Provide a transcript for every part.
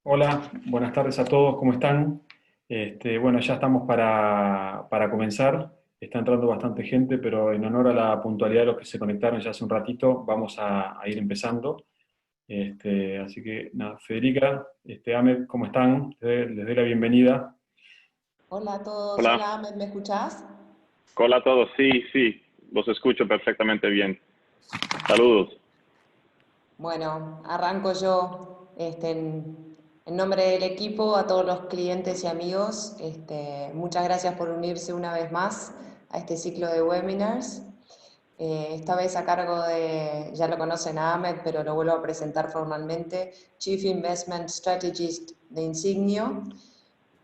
Hola, buenas tardes a todos, ¿cómo están? Bueno, ya estamos para comenzar. Está entrando bastante gente, pero en honor a la puntualidad de los que se conectaron ya hace un ratito, vamos a ir empezando. Así que, nada, Federica, Ahmed, ¿cómo están? Les doy la bienvenida. Hola a todos, Hola, hola Ahmed, ¿me escuchás? hola a todos. Sí, sí, los escucho perfectamente bien. Saludos. Bueno, arranco yo en nombre del equipo, a todos los clientes y amigos. Muchas gracias por unirse una vez más a este ciclo de webinars. Esta vez a cargo de, ya lo conocen a Ahmed, pero lo vuelvo a presentar formalmente, Chief Investment Strategist de Insignio.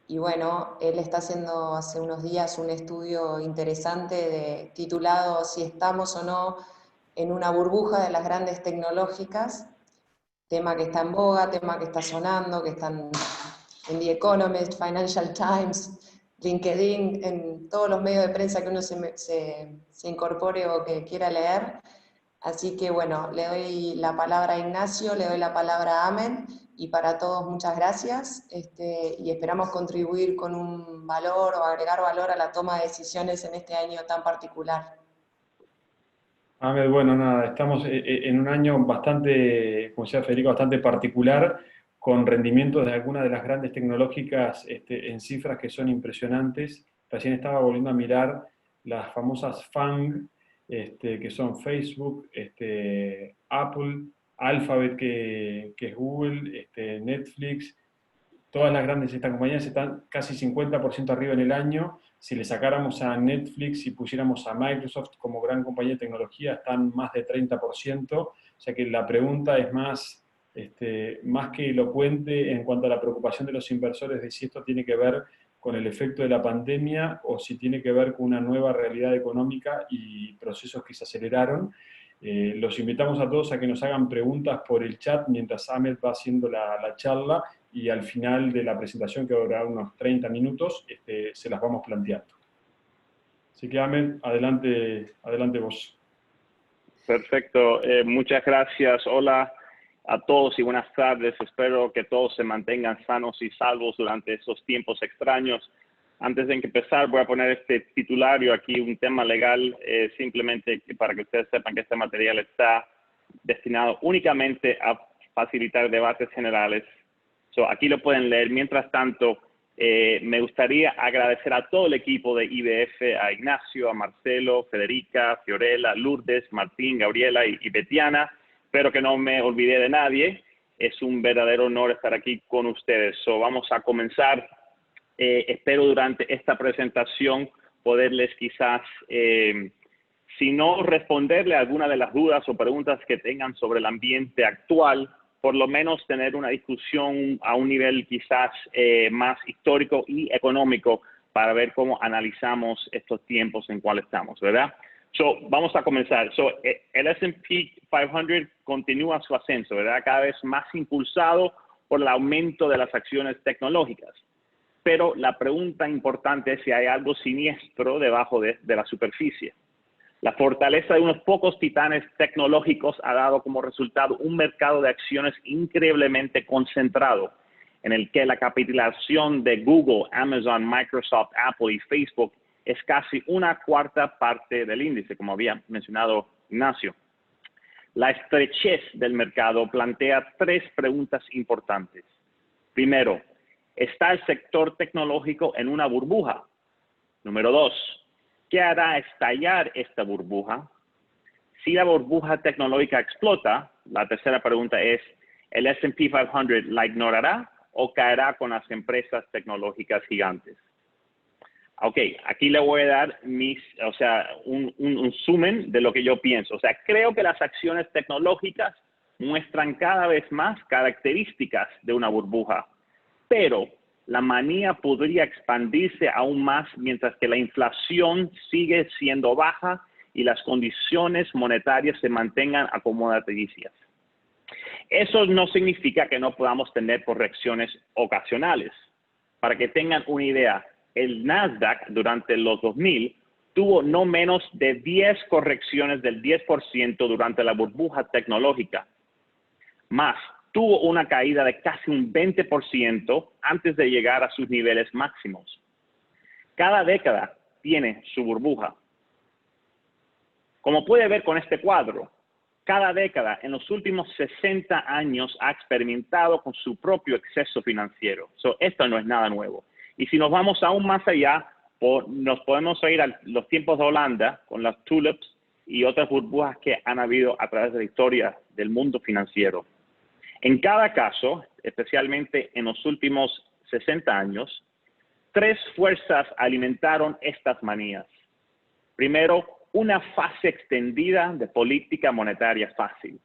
Y bueno, él está haciendo hace unos días un estudio interesante titulado Si estamos o no en una burbuja de las grandes tecnológicas, tema que está en boga, tema que está sonando, que están en The Economist, Financial Times, LinkedIn, en todos los medios de prensa que uno se incorpore o que quiera leer. Así que bueno, le doy la palabra a Ignacio, le doy la palabra a Amen, y para todos muchas gracias, y esperamos contribuir con un valor o agregar valor a la toma de decisiones en este año tan particular. Ahmed, bueno, nada, estamos en un año bastante, como decía Federico, bastante particular, con rendimientos de algunas de las grandes tecnológicas en cifras que son impresionantes. Recién estaba volviendo a mirar las famosas FANG, que son Facebook, Apple, Alphabet, que es Google, Netflix. Todas las grandes estas compañías están casi 50% arriba en el año. Si le sacáramos a Netflix y pusiéramos a Microsoft como gran compañía de tecnología, están más de 30%. O sea que la pregunta es más que elocuente en cuanto a la preocupación de los inversores de si esto tiene que ver con el efecto de la pandemia o si tiene que ver con una nueva realidad económica y procesos que se aceleraron. Los invitamos a todos a que nos hagan preguntas por el chat mientras Ahmed va haciendo la charla, y al final de la presentación, que va a durar unos 30 minutos, se las vamos planteando. Así que, Ahmed, adelante vos. Perfecto. Muchas gracias. Hola a todos y buenas tardes. Espero que todos se mantengan sanos y salvos durante esos tiempos extraños. Antes de empezar, voy a poner este titulario aquí, un tema legal, simplemente para que ustedes sepan que este material está destinado únicamente a facilitar debates generales. Aquí lo pueden leer. Mientras tanto, me gustaría agradecer a todo el equipo de IBF, a Ignacio, a Marcelo, Federica, Fiorella, Lourdes, Martín, Gabriela y Betiana. Espero que no me olvidé de nadie. Es un verdadero honor estar aquí con ustedes. Vamos a comenzar. Espero durante esta presentación poderles quizás, si no responderle a alguna de las dudas o preguntas que tengan sobre el ambiente actual, por lo menos tener una discusión a un nivel quizás más histórico y económico para ver cómo analizamos estos tiempos en cuales estamos, ¿verdad? Vamos a comenzar. El S&P 500 continúa su ascenso, ¿verdad? Cada vez más impulsado por el aumento de las acciones tecnológicas. Pero la pregunta importante es si hay algo siniestro debajo de la superficie. La fortaleza de unos pocos titanes tecnológicos ha dado como resultado un mercado de acciones increíblemente concentrado, en el que la capitalización de Google, Amazon, Microsoft, Apple y Facebook es casi una cuarta parte del índice, como había mencionado Ignacio. La estrechez del mercado plantea tres preguntas importantes. Primero, ¿está el sector tecnológico en una burbuja? Número dos, ¿qué hará estallar esta burbuja? Si la burbuja tecnológica explota, la tercera pregunta es, ¿el S&P 500 la ignorará o caerá con las empresas tecnológicas gigantes? Ok, aquí le voy a dar un sumen de lo que yo pienso. Creo que las acciones tecnológicas muestran cada vez más características de una burbuja, pero la manía podría expandirse aún más mientras que la inflación sigue siendo baja y las condiciones monetarias se mantengan acomodaticias. Eso no significa que no podamos tener correcciones ocasionales. Para que tengan una idea, el Nasdaq durante los 2000 tuvo no menos de 10 correcciones del 10% durante la burbuja tecnológica. Más, tuvo una caída de casi un 20% antes de llegar a sus niveles máximos. Cada década tiene su burbuja. Como puede ver con este cuadro, cada década en los últimos 60 años ha experimentado con su propio exceso financiero. Esto no es nada nuevo. Y si nos vamos aún más allá, nos podemos ir a los tiempos de Holanda con las tulips y otras burbujas que han habido a través de la historia del mundo financiero. En cada caso, especialmente en los últimos 60 años, 3 fuerzas alimentaron estas manías. Primero, una fase extendida de política monetaria fácil.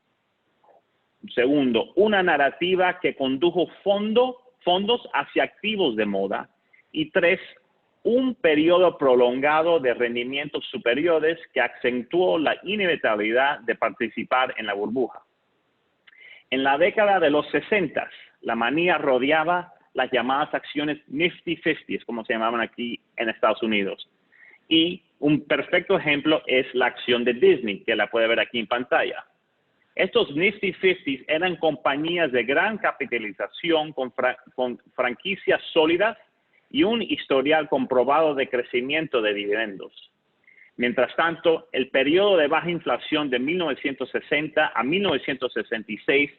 Segundo, una narrativa que condujo fondos hacia activos de moda. Y 3, un periodo prolongado de rendimientos superiores que acentuó la inevitabilidad de participar en la burbuja. En la década de los 60, la manía rodeaba las llamadas acciones Nifty 50, como se llamaban aquí en Estados Unidos. Y un perfecto ejemplo es la acción de Disney, que la puede ver aquí en pantalla. Estos Nifty 50 eran compañías de gran capitalización con franquicias sólidas y un historial comprobado de crecimiento de dividendos. Mientras tanto, el periodo de baja inflación de 1960 a 1966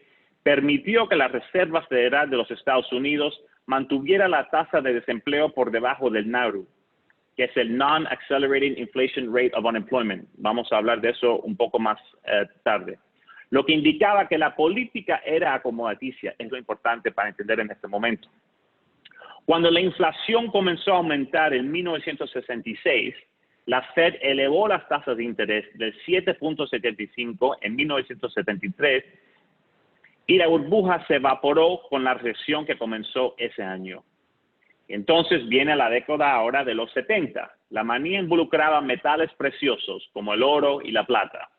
permitió que la Reserva Federal de los Estados Unidos mantuviera la tasa de desempleo por debajo del NAIRU, que es el Non-Accelerating Inflation Rate of Unemployment. Vamos a hablar de eso un poco más tarde. Lo que indicaba que la política era acomodaticia, es lo importante para entender en este momento. Cuando la inflación comenzó a aumentar en 1966, la Fed elevó las tasas de interés del 7.75 en 1973 y la burbuja se evaporó con la recesión que comenzó ese año. Entonces viene la década ahora de los 70. La manía involucraba metales preciosos como el oro y la plata.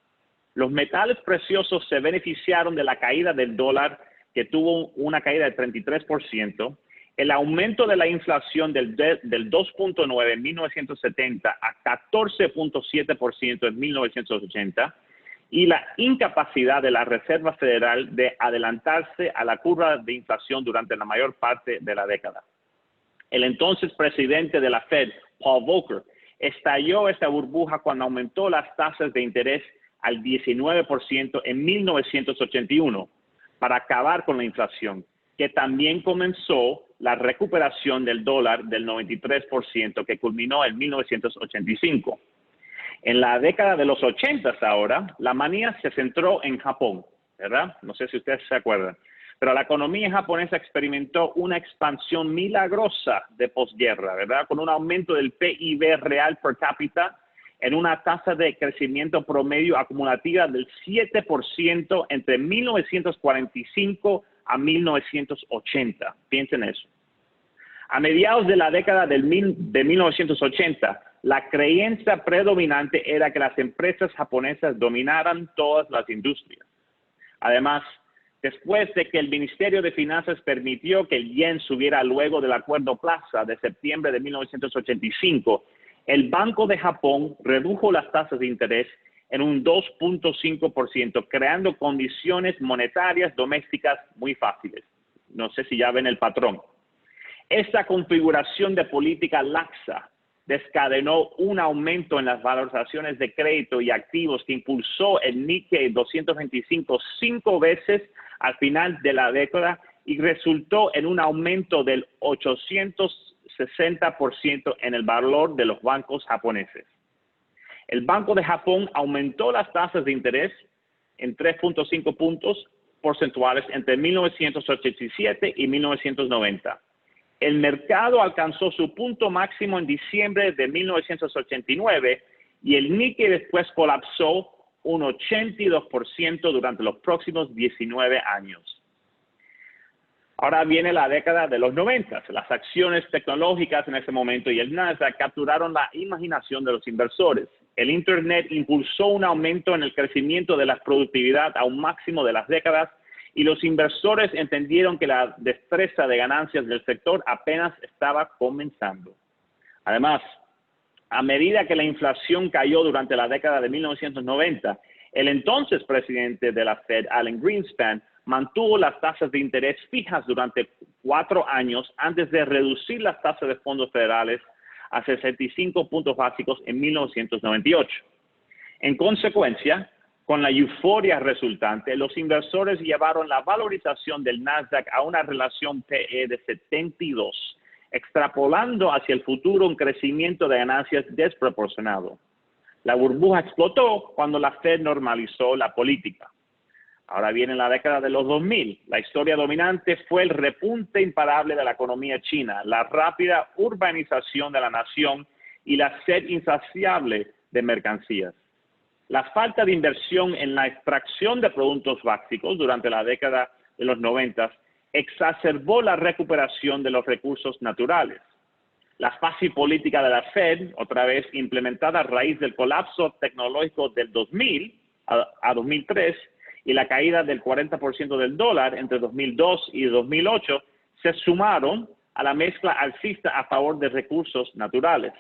Los metales preciosos se beneficiaron de la caída del dólar, que tuvo una caída de 33%, el aumento de la inflación del 2.9 en 1970 a 14.7% en 1980 y la incapacidad de la Reserva Federal de adelantarse a la curva de inflación durante la mayor parte de la década. El entonces presidente de la Fed, Paul Volcker, estalló esta burbuja cuando aumentó las tasas de interés al 19% en 1981 para acabar con la inflación, que también comenzó la recuperación del dólar del 93% que culminó en 1985. En la década de los 80 ahora, la manía se centró en Japón, ¿verdad? No sé si ustedes se acuerdan. Pero la economía japonesa experimentó una expansión milagrosa de posguerra, ¿verdad? Con un aumento del PIB real per cápita en una tasa de crecimiento promedio acumulativa del 7% entre 1945 a 1980. Piensen eso. A mediados de la década de 1980, la creencia predominante era que las empresas japonesas dominaran todas las industrias. Además, después de que el Ministerio de Finanzas permitió que el yen subiera luego del Acuerdo Plaza de septiembre de 1985, el Banco de Japón redujo las tasas de interés en un 2.5%, creando condiciones monetarias domésticas muy fáciles. No sé si ya ven el patrón. Esta configuración de política laxa descadenó un aumento en las valorizaciones de crédito y activos que impulsó el Nikkei 225 5 veces al final de la década y resultó en un aumento del 860% en el valor de los bancos japoneses. El Banco de Japón aumentó las tasas de interés en 3.5 puntos porcentuales entre 1987 y 1990. El mercado alcanzó su punto máximo en diciembre de 1989 y el Nikkei después colapsó un 82% durante los próximos 19 años. Ahora viene la década de los 90. Las acciones tecnológicas en ese momento y el Nasdaq capturaron la imaginación de los inversores. El Internet impulsó un aumento en el crecimiento de la productividad a un máximo de las décadas y los inversores entendieron que la destreza de ganancias del sector apenas estaba comenzando. Además, a medida que la inflación cayó durante la década de 1990, el entonces presidente de la Fed, Alan Greenspan, mantuvo las tasas de interés fijas durante 4 años antes de reducir las tasas de fondos federales a 65 puntos básicos en 1998. En consecuencia, con la euforia resultante, los inversores llevaron la valorización del Nasdaq a una relación PE de 72, extrapolando hacia el futuro un crecimiento de ganancias desproporcionado. La burbuja explotó cuando la Fed normalizó la política. Ahora viene la década de los 2000. La historia dominante fue el repunte imparable de la economía china, la rápida urbanización de la nación y la sed insaciable de mercancías. La falta de inversión en la extracción de productos básicos durante la década de los 90 exacerbó la recuperación de los recursos naturales. La fácil política de la Fed, otra vez implementada a raíz del colapso tecnológico del 2000 a 2003 y la caída del 40% del dólar entre 2002 y 2008, se sumaron a la mezcla alcista a favor de recursos naturales.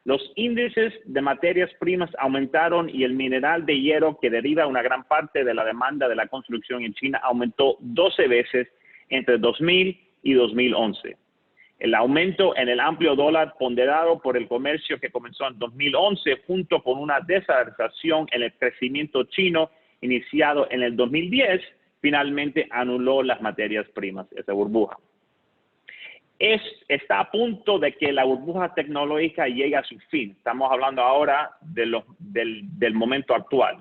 Los índices de materias primas aumentaron y el mineral de hierro, que deriva una gran parte de la demanda de la construcción en China, aumentó 12 veces entre 2000 y 2011. El aumento en el amplio dólar ponderado por el comercio que comenzó en 2011, junto con una desaceleración en el crecimiento chino iniciado en el 2010, finalmente anuló las materias primas, esa burbuja. Está a punto de que la burbuja tecnológica llegue a su fin. Estamos hablando ahora del momento actual.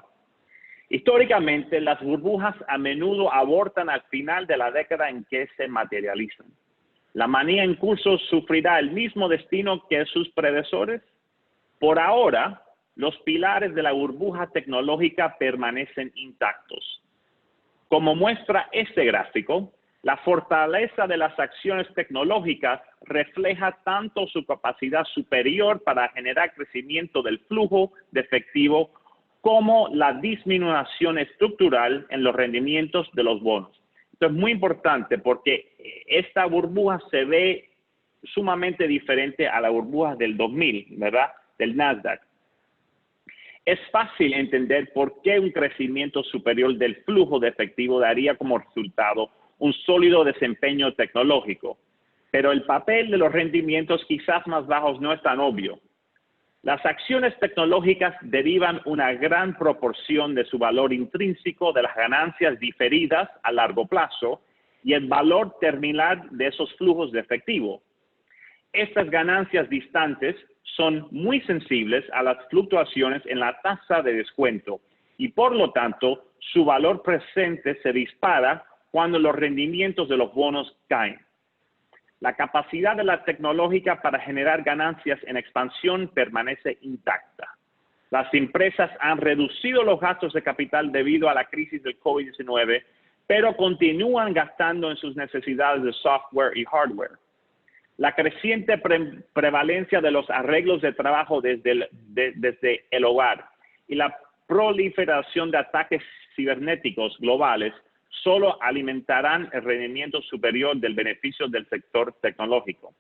Históricamente, las burbujas a menudo abortan al final de la década en que se materializan. ¿La manía en curso sufrirá el mismo destino que sus predecesores? Por ahora, los pilares de la burbuja tecnológica permanecen intactos. Como muestra este gráfico, la fortaleza de las acciones tecnológicas refleja tanto su capacidad superior para generar crecimiento del flujo de efectivo como la disminución estructural en los rendimientos de los bonos. Esto es muy importante porque esta burbuja se ve sumamente diferente a la burbuja del 2000, ¿verdad? Del Nasdaq. Es fácil entender por qué un crecimiento superior del flujo de efectivo daría como resultado un sólido desempeño tecnológico, pero el papel de los rendimientos quizás más bajos no es tan obvio. Las acciones tecnológicas derivan una gran proporción de su valor intrínseco de las ganancias diferidas a largo plazo y el valor terminal de esos flujos de efectivo. Estas ganancias distantes son muy sensibles a las fluctuaciones en la tasa de descuento y, por lo tanto, su valor presente se dispara cuando los rendimientos de los bonos caen. La capacidad de la tecnológica para generar ganancias en expansión permanece intacta. Las empresas han reducido los gastos de capital debido a la crisis del COVID-19, pero continúan gastando en sus necesidades de software y hardware. La creciente prevalencia de los arreglos de trabajo desde el hogar y la proliferación de ataques cibernéticos globales solo alimentarán el rendimiento superior del beneficio del sector tecnológico.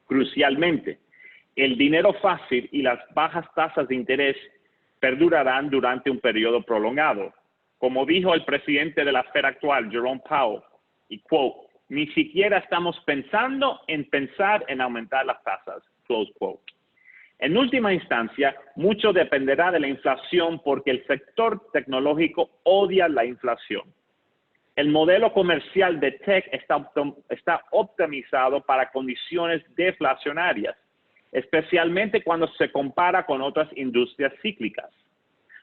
Crucialmente, el dinero fácil y las bajas tasas de interés perdurarán durante un periodo prolongado. Como dijo el presidente de la Fed actual, Jerome Powell, y quote, ni siquiera estamos pensando en aumentar las tasas, close quote. En última instancia, mucho dependerá de la inflación porque el sector tecnológico odia la inflación. El modelo comercial de tech está optimizado para condiciones deflacionarias, especialmente cuando se compara con otras industrias cíclicas.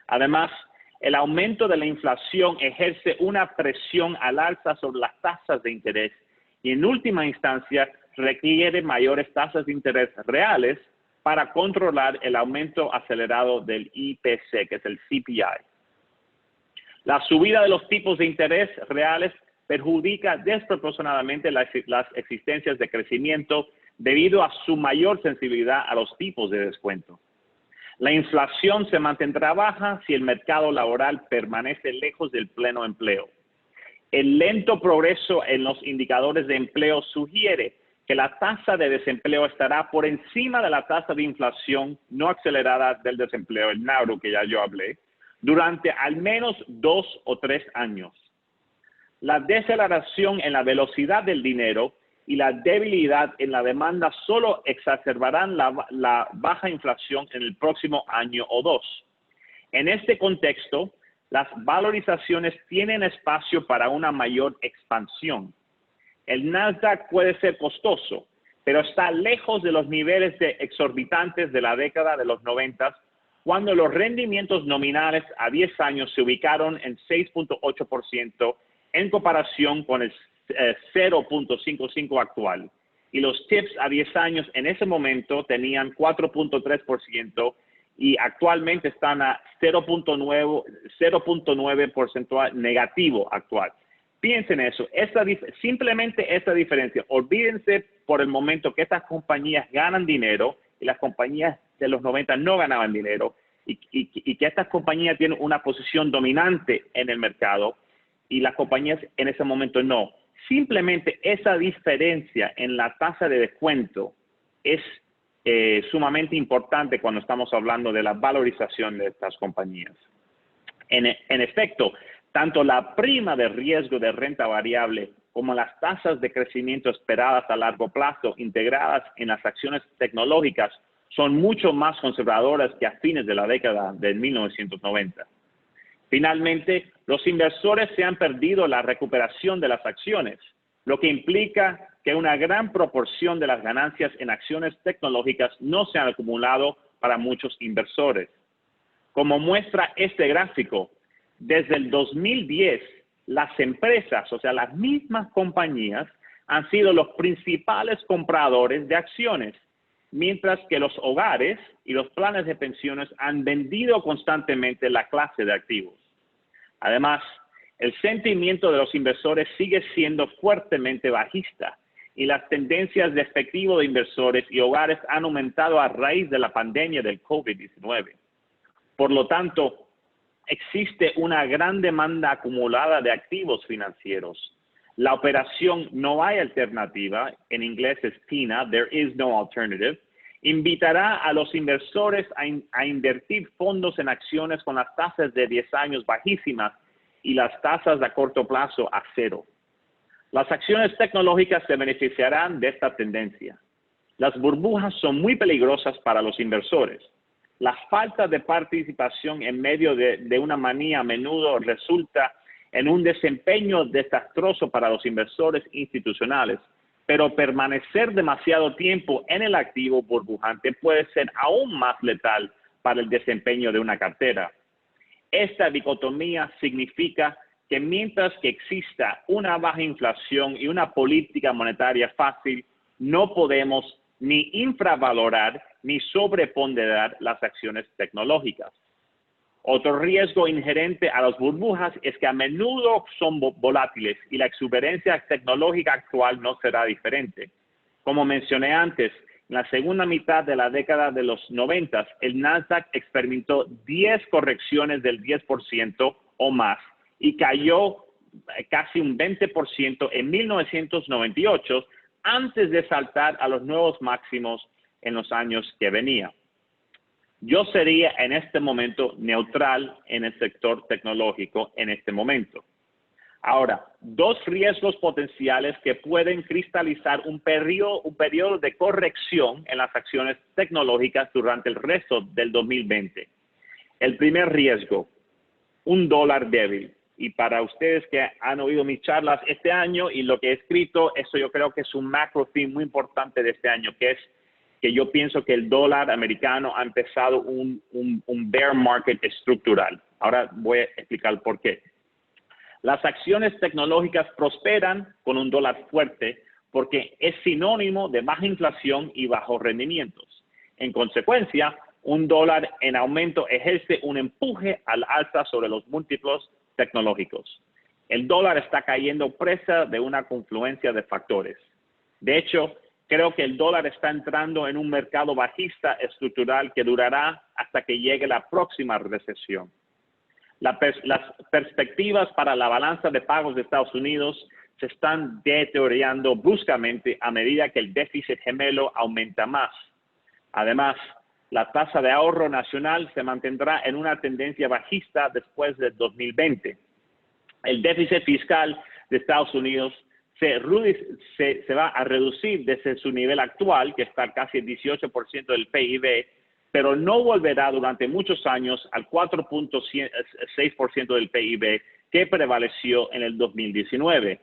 Además, el aumento de la inflación ejerce una presión al alza sobre las tasas de interés y, en última instancia, requiere mayores tasas de interés reales para controlar el aumento acelerado del IPC, que es el CPI. La subida de los tipos de interés reales perjudica desproporcionadamente las existencias de crecimiento debido a su mayor sensibilidad a los tipos de descuento. La inflación se mantendrá baja si el mercado laboral permanece lejos del pleno empleo. El lento progreso en los indicadores de empleo sugiere que la tasa de desempleo estará por encima de la tasa de inflación no acelerada del desempleo, el NAURU, que ya yo hablé, durante al menos 2 o 3 años. La deceleración en la velocidad del dinero y la debilidad en la demanda solo exacerbarán la baja inflación en el próximo año o dos. En este contexto, las valorizaciones tienen espacio para una mayor expansión. El Nasdaq puede ser costoso, pero está lejos de los niveles exorbitantes de la década de los 90, cuando los rendimientos nominales a 10 años se ubicaron en 6.8% en comparación con el 0.55 actual. Y los tips a 10 años en ese momento tenían 4.3% y actualmente están a 0.9 porcentual negativo actual. Piensen eso, simplemente esta diferencia. Olvídense por el momento que estas compañías ganan dinero y las compañías de los 90 no ganaban dinero y que estas compañías tienen una posición dominante en el mercado y las compañías en ese momento no. Simplemente esa diferencia en la tasa de descuento es sumamente importante cuando estamos hablando de la valorización de estas compañías. En efecto, tanto la prima de riesgo de renta variable como las tasas de crecimiento esperadas a largo plazo integradas en las acciones tecnológicas son mucho más conservadoras que a fines de la década de 1990. Finalmente, los inversores se han perdido la recuperación de las acciones, lo que implica que una gran proporción de las ganancias en acciones tecnológicas no se han acumulado para muchos inversores. Como muestra este gráfico, desde el 2010, las empresas, o sea, las mismas compañías, han sido los principales compradores de acciones, mientras que los hogares y los planes de pensiones han vendido constantemente la clase de activos. Además, el sentimiento de los inversores sigue siendo fuertemente bajista y las tendencias de efectivo de inversores y hogares han aumentado a raíz de la pandemia del COVID-19. Por lo tanto, existe una gran demanda acumulada de activos financieros. La operación No hay alternativa, en inglés es TINA, There is no alternative, invitará a los inversores a invertir fondos en acciones con las tasas de 10 años bajísimas y las tasas a corto plazo a cero. Las acciones tecnológicas se beneficiarán de esta tendencia. Las burbujas son muy peligrosas para los inversores. La falta de participación en medio de una manía a menudo resulta en un desempeño desastroso para los inversores institucionales, pero permanecer demasiado tiempo en el activo burbujante puede ser aún más letal para el desempeño de una cartera. Esta dicotomía significa que mientras que exista una baja inflación y una política monetaria fácil, no podemos ni infravalorar ni sobreponderar las acciones tecnológicas. Otro riesgo inherente a las burbujas es que a menudo son volátiles y la exuberancia tecnológica actual no será diferente. Como mencioné antes, en la segunda mitad de la década de los 90, el Nasdaq experimentó 10 correcciones del 10% o más y cayó casi un 20% en 1998 antes de saltar a los nuevos máximos en los años que venían. Yo sería en este momento neutral en el sector tecnológico en este momento. Ahora, dos riesgos potenciales que pueden cristalizar un periodo de corrección en las acciones tecnológicas durante el resto del 2020. El primer riesgo, un dólar débil. Y para ustedes que han oído mis charlas este año y lo que he escrito, eso yo creo que es un macro theme muy importante de este año, que es que yo pienso que el dólar americano ha empezado un bear market estructural. Ahora voy a explicar por qué. Las acciones tecnológicas prosperan con un dólar fuerte porque es sinónimo de baja inflación y bajos rendimientos. En consecuencia, un dólar en aumento ejerce un empuje al alza sobre los múltiplos tecnológicos. El dólar está cayendo presa de una confluencia de factores. De hecho, creo que el dólar está entrando en un mercado bajista estructural que durará hasta que llegue la próxima recesión. Las perspectivas para la balanza de pagos de Estados Unidos se están deteriorando bruscamente a medida que el déficit gemelo aumenta más. Además, la tasa de ahorro nacional se mantendrá en una tendencia bajista después del 2020. El déficit fiscal de Estados Unidos se va a reducir desde su nivel actual, que está casi el 18% del PIB, pero no volverá durante muchos años al 4.6% del PIB que prevaleció en el 2019.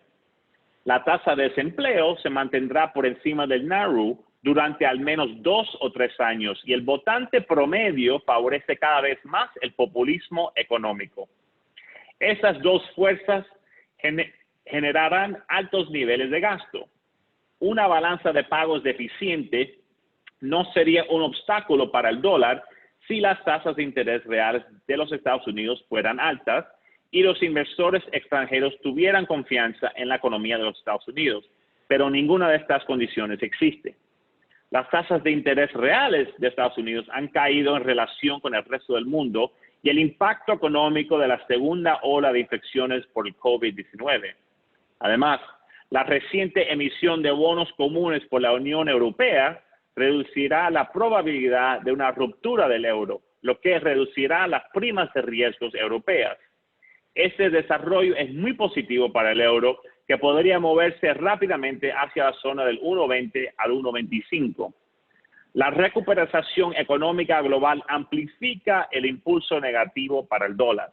La tasa de desempleo se mantendrá por encima del NARU durante al menos 2 o 3 años y el votante promedio favorece cada vez más el populismo económico. Esas dos fuerzas generarán altos niveles de gasto. Una balanza de pagos deficiente no sería un obstáculo para el dólar si las tasas de interés reales de los Estados Unidos fueran altas y los inversores extranjeros tuvieran confianza en la economía de los Estados Unidos, pero ninguna de estas condiciones existe. Las tasas de interés reales de Estados Unidos han caído en relación con el resto del mundo y el impacto económico de la segunda ola de infecciones por el COVID-19. Además, la reciente emisión de bonos comunes por la Unión Europea reducirá la probabilidad de una ruptura del euro, lo que reducirá las primas de riesgos europeas. Este desarrollo es muy positivo para el euro, que podría moverse rápidamente hacia la zona del 1.20 al 1.25. La recuperación económica global amplifica el impulso negativo para el dólar.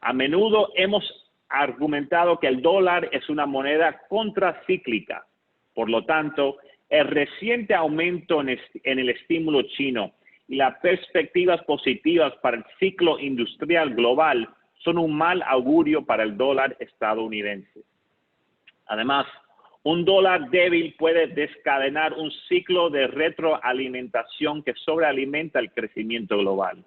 A menudo hemos argumentado que el dólar es una moneda contracíclica. Por lo tanto, el reciente aumento en el estímulo chino y las perspectivas positivas para el ciclo industrial global son un mal augurio para el dólar estadounidense. Además, un dólar débil puede desencadenar un ciclo de retroalimentación que sobrealimenta el crecimiento global.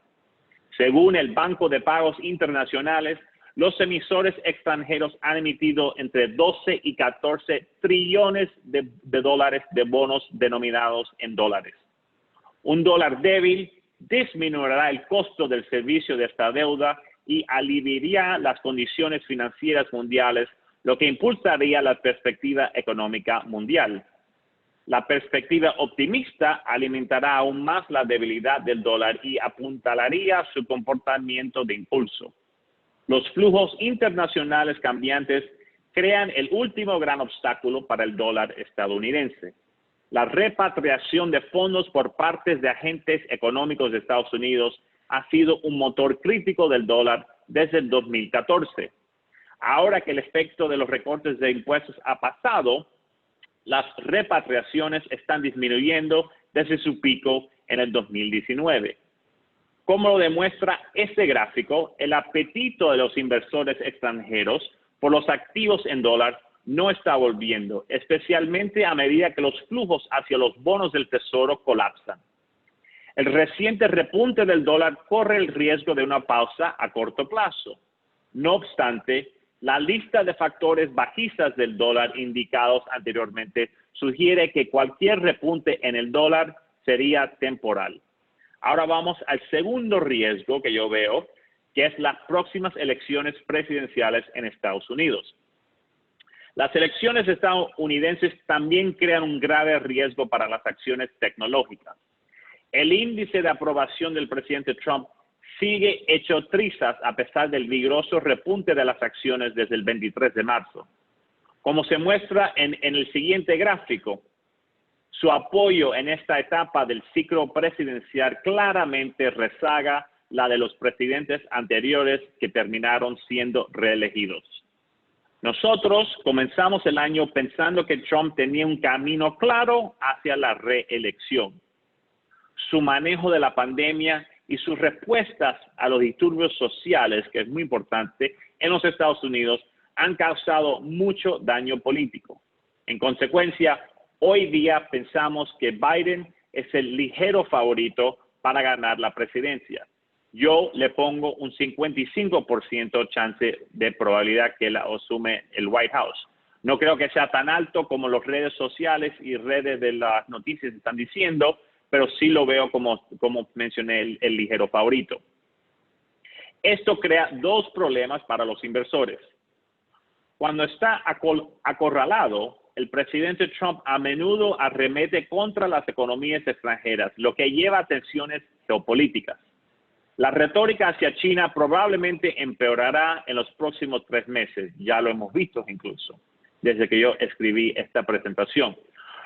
Según el Banco de Pagos Internacionales, los emisores extranjeros han emitido entre 12 y 14 trillones de dólares de bonos denominados en dólares. Un dólar débil disminuirá el costo del servicio de esta deuda y aliviaría las condiciones financieras mundiales, lo que impulsaría la perspectiva económica mundial. La perspectiva optimista alimentará aún más la debilidad del dólar y apuntalaría su comportamiento de impulso. Los flujos internacionales cambiantes crean el último gran obstáculo para el dólar estadounidense. La repatriación de fondos por parte de agentes económicos de Estados Unidos ha sido un motor crítico del dólar desde el 2014. Ahora que el efecto de los recortes de impuestos ha pasado, las repatriaciones están disminuyendo desde su pico en el 2019. Como lo demuestra este gráfico, el apetito de los inversores extranjeros por los activos en dólar no está volviendo, especialmente a medida que los flujos hacia los bonos del Tesoro colapsan. El reciente repunte del dólar corre el riesgo de una pausa a corto plazo. No obstante, la lista de factores bajistas del dólar indicados anteriormente sugiere que cualquier repunte en el dólar sería temporal. Ahora vamos al segundo riesgo que yo veo, que es las próximas elecciones presidenciales en Estados Unidos. Las elecciones estadounidenses también crean un grave riesgo para las acciones tecnológicas. El índice de aprobación del presidente Trump sigue hecho trizas a pesar del vigoroso repunte de las acciones desde el 23 de marzo. Como se muestra en el siguiente gráfico, su apoyo en esta etapa del ciclo presidencial claramente rezaga la de los presidentes anteriores que terminaron siendo reelegidos. Nosotros comenzamos el año pensando que Trump tenía un camino claro hacia la reelección. Su manejo de la pandemia y sus respuestas a los disturbios sociales, que es muy importante, en los Estados Unidos, han causado mucho daño político. En consecuencia, hoy día pensamos que Biden es el ligero favorito para ganar la presidencia. Yo le pongo un 55% chance de probabilidad que la asume el White House. No creo que sea tan alto como las redes sociales y redes de las noticias están diciendo, pero sí lo veo como mencioné, el ligero favorito. Esto crea dos problemas para los inversores. Cuando está acorralado, el presidente Trump a menudo arremete contra las economías extranjeras, lo que lleva a tensiones geopolíticas. La retórica hacia China probablemente empeorará en los próximos 3 meses. Ya lo hemos visto incluso, desde que yo escribí esta presentación.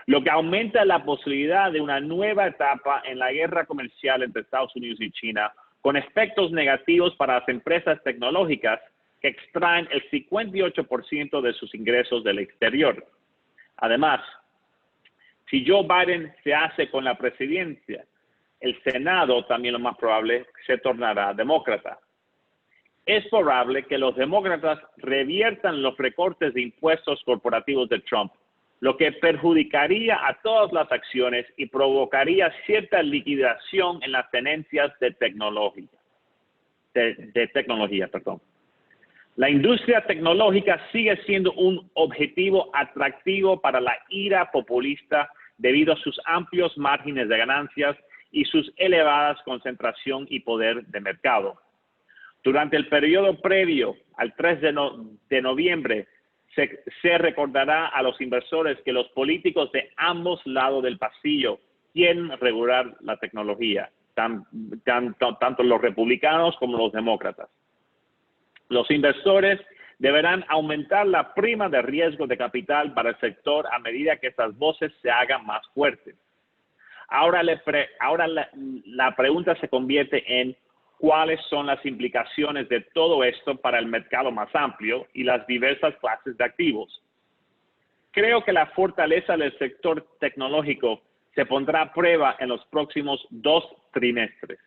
Lo que aumenta la posibilidad de una nueva etapa en la guerra comercial entre Estados Unidos y China, con efectos negativos para las empresas tecnológicas que extraen el 58% de sus ingresos del exterior. Además, si Joe Biden se hace con la presidencia, el Senado, también lo más probable, se tornará demócrata. Es probable que los demócratas reviertan los recortes de impuestos corporativos de Trump, lo que perjudicaría a todas las acciones y provocaría cierta liquidación en las tenencias de tecnología. La industria tecnológica sigue siendo un objetivo atractivo para la ira populista debido a sus amplios márgenes de ganancias y sus elevadas concentración y poder de mercado. Durante el periodo previo al 3 de noviembre, se recordará a los inversores que los políticos de ambos lados del pasillo quieren regular la tecnología, tanto los republicanos como los demócratas. Los inversores deberán aumentar la prima de riesgo de capital para el sector a medida que estas voces se hagan más fuertes. Ahora la pregunta se convierte en cuáles son las implicaciones de todo esto para el mercado más amplio y las diversas clases de activos. Creo que la fortaleza del sector tecnológico se pondrá a prueba en los próximos 2 trimestres.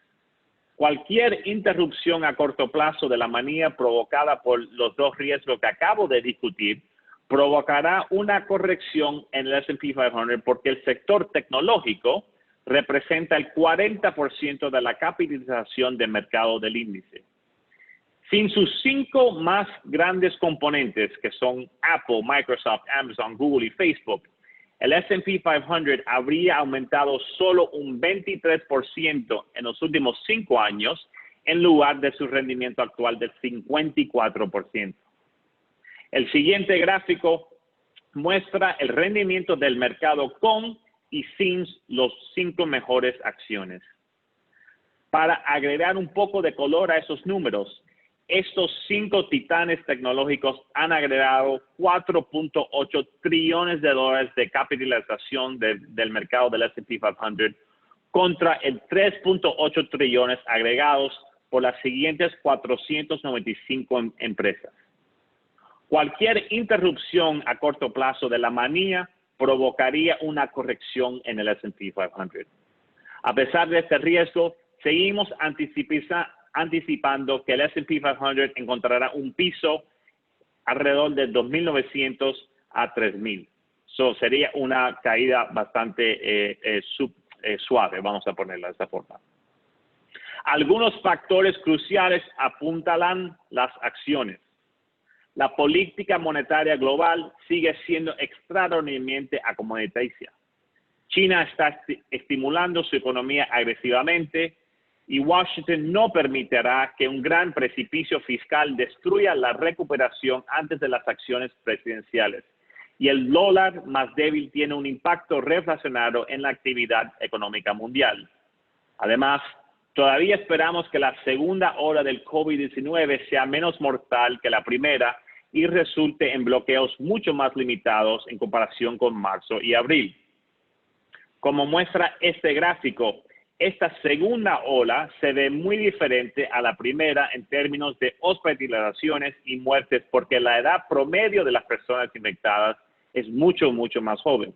Cualquier interrupción a corto plazo de la manía provocada por los 2 riesgos que acabo de discutir provocará una corrección en el S&P 500 porque el sector tecnológico representa el 40% de la capitalización de mercado del índice. Sin sus 5 más grandes componentes, que son Apple, Microsoft, Amazon, Google y Facebook, el S&P 500 habría aumentado solo un 23% en los últimos 5 años, en lugar de su rendimiento actual del 54%. El siguiente gráfico muestra el rendimiento del mercado con y sin los 5 mejores acciones. Para agregar un poco de color a esos números, estos 5 titanes tecnológicos han agregado $4.8 trillones de capitalización del mercado del S&P 500 contra el 3.8 trillones agregados por las siguientes 495 empresas. Cualquier interrupción a corto plazo de la manía provocaría una corrección en el S&P 500. A pesar de este riesgo, seguimos anticipando que el S&P 500 encontrará un piso alrededor de 2.900 a 3.000. Sería una caída bastante suave, vamos a ponerla de esta forma. Algunos factores cruciales apuntalan las acciones. La política monetaria global sigue siendo extraordinariamente acomodaticia. China está estimulando su economía agresivamente y Washington no permitirá que un gran precipicio fiscal destruya la recuperación antes de las acciones presidenciales. Y el dólar más débil tiene un impacto reflacionario en la actividad económica mundial. Además, todavía esperamos que la segunda ola del COVID-19 sea menos mortal que la primera y resulte en bloqueos mucho más limitados en comparación con marzo y abril. Como muestra este gráfico, esta segunda ola se ve muy diferente a la primera en términos de hospitalizaciones y muertes porque la edad promedio de las personas infectadas es mucho más joven.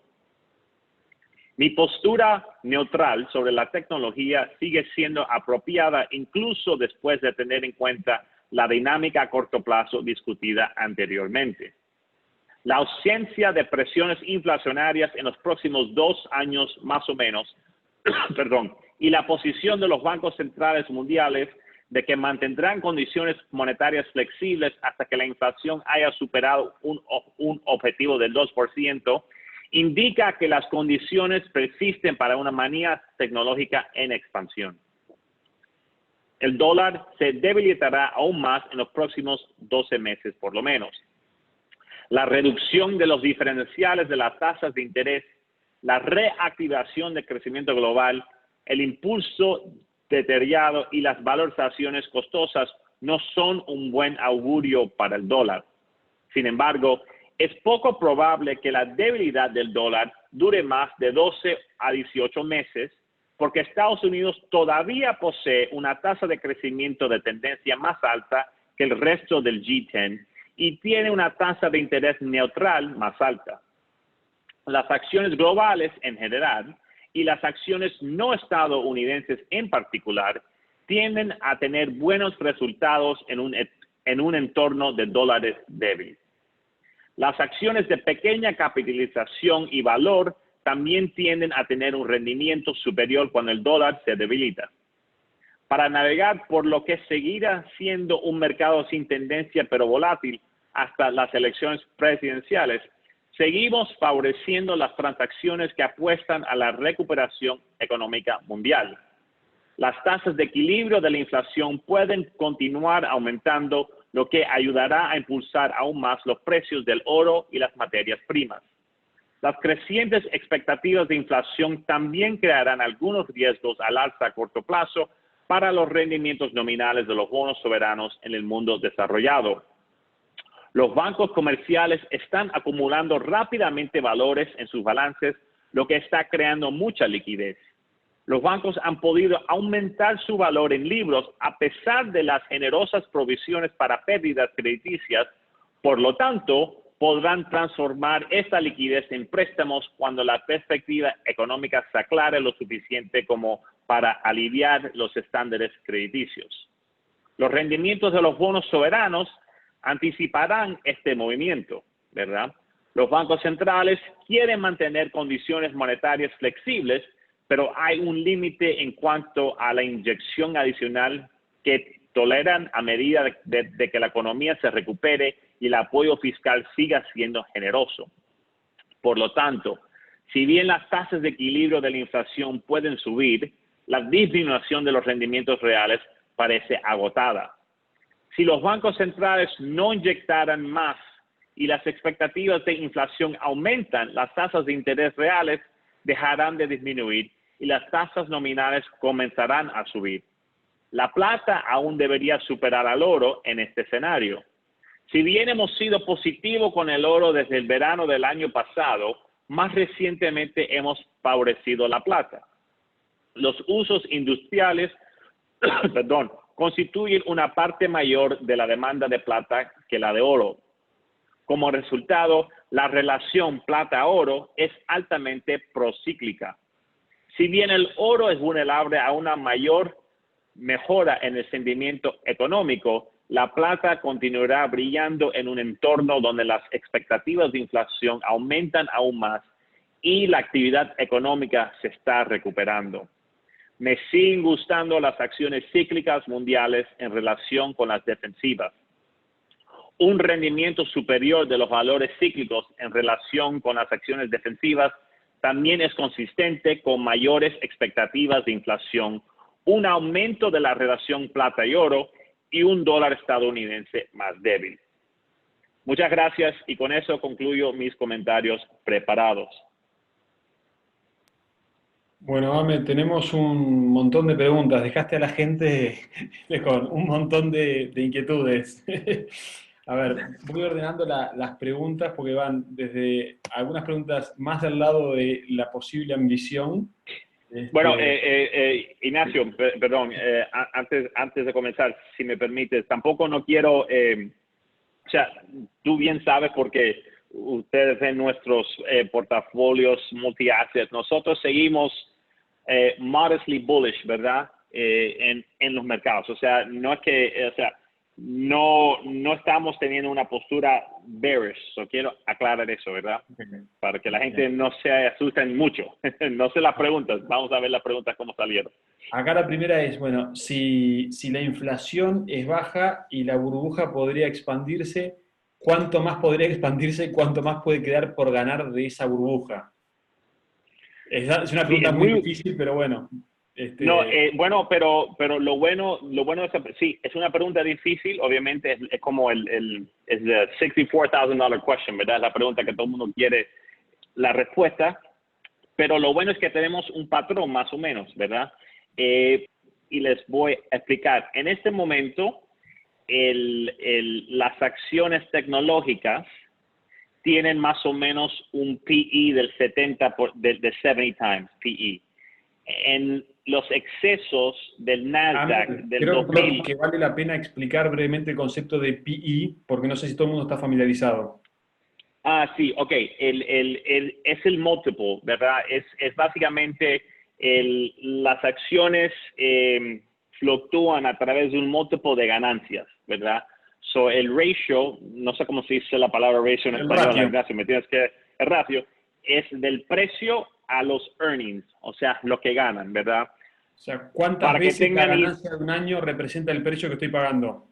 Mi postura neutral sobre la tecnología sigue siendo apropiada incluso después de tener en cuenta la dinámica a corto plazo discutida anteriormente. La ausencia de presiones inflacionarias en los próximos 2 años más o menos, y la posición de los bancos centrales mundiales de que mantendrán condiciones monetarias flexibles hasta que la inflación haya superado un objetivo del 2%, indica que las condiciones persisten para una manía tecnológica en expansión. El dólar se debilitará aún más en los próximos 12 meses por lo menos. La reducción de los diferenciales de las tasas de interés, la reactivación del crecimiento global, el impulso deteriorado y las valorizaciones costosas no son un buen augurio para el dólar. Sin embargo, es poco probable que la debilidad del dólar dure más de 12 a 18 meses porque Estados Unidos todavía posee una tasa de crecimiento de tendencia más alta que el resto del G10 y tiene una tasa de interés neutral más alta. Las acciones globales en general y las acciones no estadounidenses en particular tienden a tener buenos resultados en un entorno de dólares débil. Las acciones de pequeña capitalización y valor también tienden a tener un rendimiento superior cuando el dólar se debilita. Para navegar por lo que seguirá siendo un mercado sin tendencia pero volátil hasta las elecciones presidenciales, seguimos favoreciendo las transacciones que apuestan a la recuperación económica mundial. Las tasas de equilibrio de la inflación pueden continuar aumentando, lo que ayudará a impulsar aún más los precios del oro y las materias primas. Las crecientes expectativas de inflación también crearán algunos riesgos al alza a corto plazo para los rendimientos nominales de los bonos soberanos en el mundo desarrollado. Los bancos comerciales están acumulando rápidamente valores en sus balances, lo que está creando mucha liquidez. Los bancos han podido aumentar su valor en libros a pesar de las generosas provisiones para pérdidas crediticias. Por lo tanto, podrán transformar esta liquidez en préstamos cuando la perspectiva económica se aclare lo suficiente como para aliviar los estándares crediticios. Los rendimientos de los bonos soberanos anticiparán este movimiento, ¿verdad? Los bancos centrales quieren mantener condiciones monetarias flexibles, pero hay un límite en cuanto a la inyección adicional que toleran a medida de que la economía se recupere y el apoyo fiscal siga siendo generoso. Por lo tanto, si bien las tasas de equilibrio de la inflación pueden subir, la disminución de los rendimientos reales parece agotada. Si los bancos centrales no inyectaran más y las expectativas de inflación aumentan, las tasas de interés reales dejarán de disminuir y las tasas nominales comenzarán a subir. La plata aún debería superar al oro en este escenario. Si bien hemos sido positivos con el oro desde el verano del año pasado, más recientemente hemos favorecido la plata. Los usos industriales, constituyen una parte mayor de la demanda de plata que la de oro. Como resultado, la relación plata-oro es altamente procíclica. Si bien el oro es vulnerable a una mayor mejora en el sentimiento económico, la plata continuará brillando en un entorno donde las expectativas de inflación aumentan aún más y la actividad económica se está recuperando. Me siguen gustando las acciones cíclicas mundiales en relación con las defensivas. Un rendimiento superior de los valores cíclicos en relación con las acciones defensivas también es consistente con mayores expectativas de inflación, un aumento de la relación plata y oro y un dólar estadounidense más débil. Muchas gracias y con eso concluyo mis comentarios preparados. Bueno, Ahmed, tenemos un montón de preguntas. Dejaste a la gente con un montón de inquietudes. A ver, voy ordenando las preguntas porque van desde algunas preguntas más del lado de la posible ambición. Bueno, Ignacio, perdón, antes de comenzar, si me permites, tampoco no quiero, o sea, tú bien sabes porque ustedes en nuestros portafolios multi-assets, nosotros seguimos modestly bullish, ¿verdad? En los mercados, o sea, no es que, o sea, no estamos teniendo una postura bearish, quiero aclarar eso, ¿verdad? Para que la gente no se asusten mucho. No sé las preguntas, vamos a ver las preguntas cómo salieron. Acá la primera es, bueno, si la inflación es baja y la burbuja podría expandirse, ¿cuánto más podría expandirse y cuánto más puede quedar por ganar de esa burbuja? Es una pregunta muy difícil, pero bueno. No, bueno, pero lo bueno es, sí, es una pregunta difícil, obviamente es como el $64,000 question, ¿verdad? Es la pregunta que todo el mundo quiere la respuesta, pero lo bueno es que tenemos un patrón más o menos, ¿verdad? y les voy a explicar. En este momento, las acciones tecnológicas tienen más o menos un PE del 70 de 70 times PE. En los excesos del Nasdaq del Creo 2000. que vale la pena explicar brevemente el concepto de PE, porque no sé si todo el mundo está familiarizado. Sí, ok. Es el multiple, ¿verdad? Es básicamente las acciones fluctúan a través de un múltiplo de ganancias, ¿verdad? So, el ratio, no sé cómo se dice la palabra ratio en El español, ratio. gracias, me tienes que... El ratio es del precio a los earnings, o sea, lo que ganan, ¿verdad? O sea, ¿cuántas Para que veces la tengan... ganancia de un año representa el precio que estoy pagando?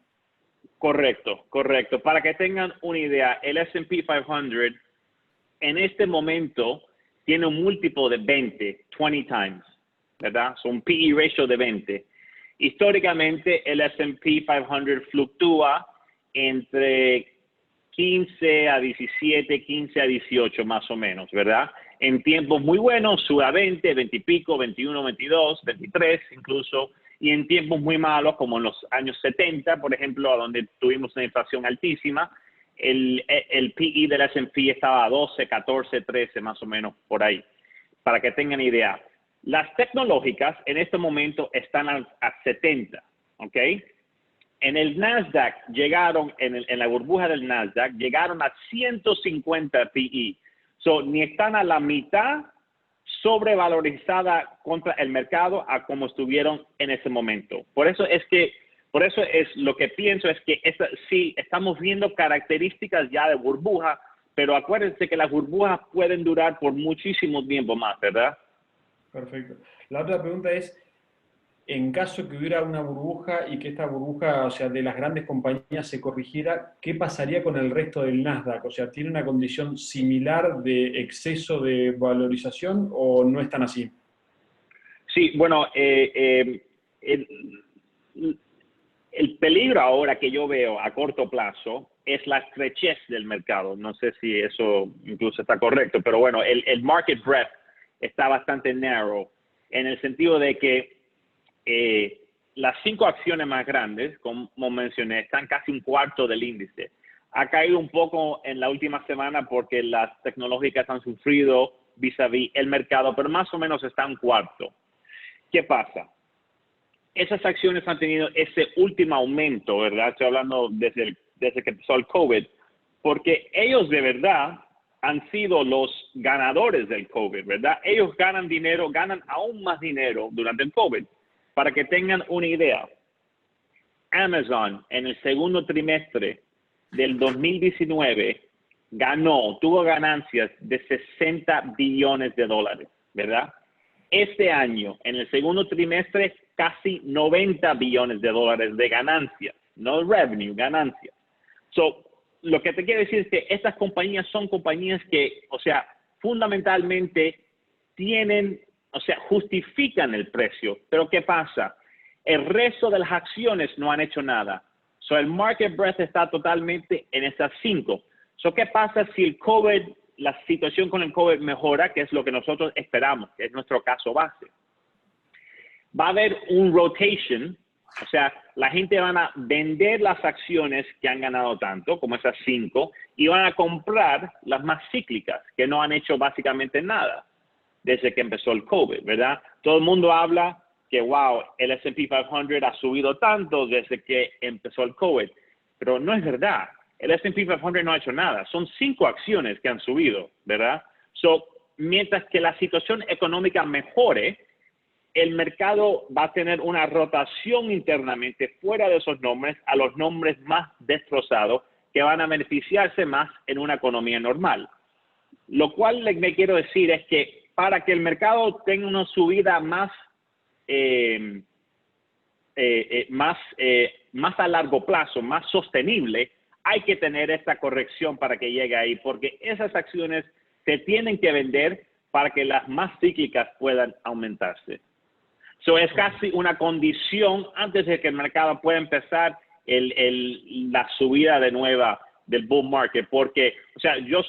Correcto, correcto. Para que tengan una idea, el S&P 500 en este momento tiene un múltiplo de 20 times, ¿verdad? Es un PE ratio de 20. Históricamente, el S&P 500 fluctúa entre 15 a 17, 15 a 18 más o menos, ¿verdad? En tiempos muy buenos sube a 20, 20 y pico, 21, 22, 23 incluso, y en tiempos muy malos como en los años 70, por ejemplo, a donde tuvimos una inflación altísima, el PE del S&P estaba a 12, 14, 13 más o menos por ahí, para que tengan idea. Las tecnológicas en este momento están a 70, ¿ok? En el Nasdaq llegaron, en la burbuja del Nasdaq, llegaron a 150 PE. So, ni están a la mitad sobrevalorizada contra el mercado a como estuvieron en ese momento. Por eso es lo que pienso es que sí, estamos viendo características ya de burbuja, pero acuérdense que las burbujas pueden durar por muchísimo tiempo más, ¿verdad? Perfecto. La otra pregunta es, en caso que hubiera una burbuja y que esta burbuja, o sea, de las grandes compañías se corrigiera, ¿qué pasaría con el resto del Nasdaq? O sea, ¿tiene una condición similar de exceso de valorización o no es tan así? Sí, bueno, el peligro ahora que yo veo a corto plazo es la estrechez del mercado. No sé si eso incluso está correcto, pero bueno, el market breadth está bastante narrow en el sentido de que las 5 acciones más grandes, como mencioné, están casi un cuarto del índice. Ha caído un poco en la última semana porque las tecnológicas han sufrido vis-a-vis el mercado, pero más o menos está un cuarto. ¿Qué pasa? Esas acciones han tenido ese último aumento, ¿verdad? Estoy hablando desde que empezó el COVID, porque ellos de verdad han sido los ganadores del COVID, ¿verdad? Ellos ganan dinero, ganan aún más dinero durante el COVID. Para que tengan una idea, Amazon en el segundo trimestre del 2019 tuvo ganancias de 60 billones de dólares, ¿verdad? Este año, en el segundo trimestre, casi 90 billones de dólares de ganancias, no revenue, ganancias. So, lo que te quiero decir es que estas compañías son compañías que, o sea, fundamentalmente tienen, o sea, justifican el precio. Pero ¿qué pasa? El resto de las acciones no han hecho nada. So, el market breadth está totalmente en esas 5. So, ¿qué pasa si el COVID, la situación con el COVID mejora, que es lo que nosotros esperamos, que es nuestro caso base? Va a haber un rotation, o sea, la gente van a vender las acciones que han ganado tanto, como esas 5, y van a comprar las más cíclicas, que no han hecho básicamente nada desde que empezó el COVID, ¿verdad? Todo el mundo habla que, wow, el S&P 500 ha subido tanto desde que empezó el COVID, pero no es verdad. El S&P 500 no ha hecho nada. Son 5 acciones que han subido, ¿verdad? So, mientras que la situación económica mejore, el mercado va a tener una rotación internamente fuera de esos nombres a los nombres más destrozados que van a beneficiarse más en una economía normal. Lo cual me quiero decir es que para que el mercado tenga una subida más a largo plazo, más sostenible, hay que tener esta corrección para que llegue ahí, porque esas acciones se tienen que vender para que las más cíclicas puedan aumentarse. So, es casi una condición antes de que el mercado pueda empezar la subida de nueva del bull market, porque, o sea, yo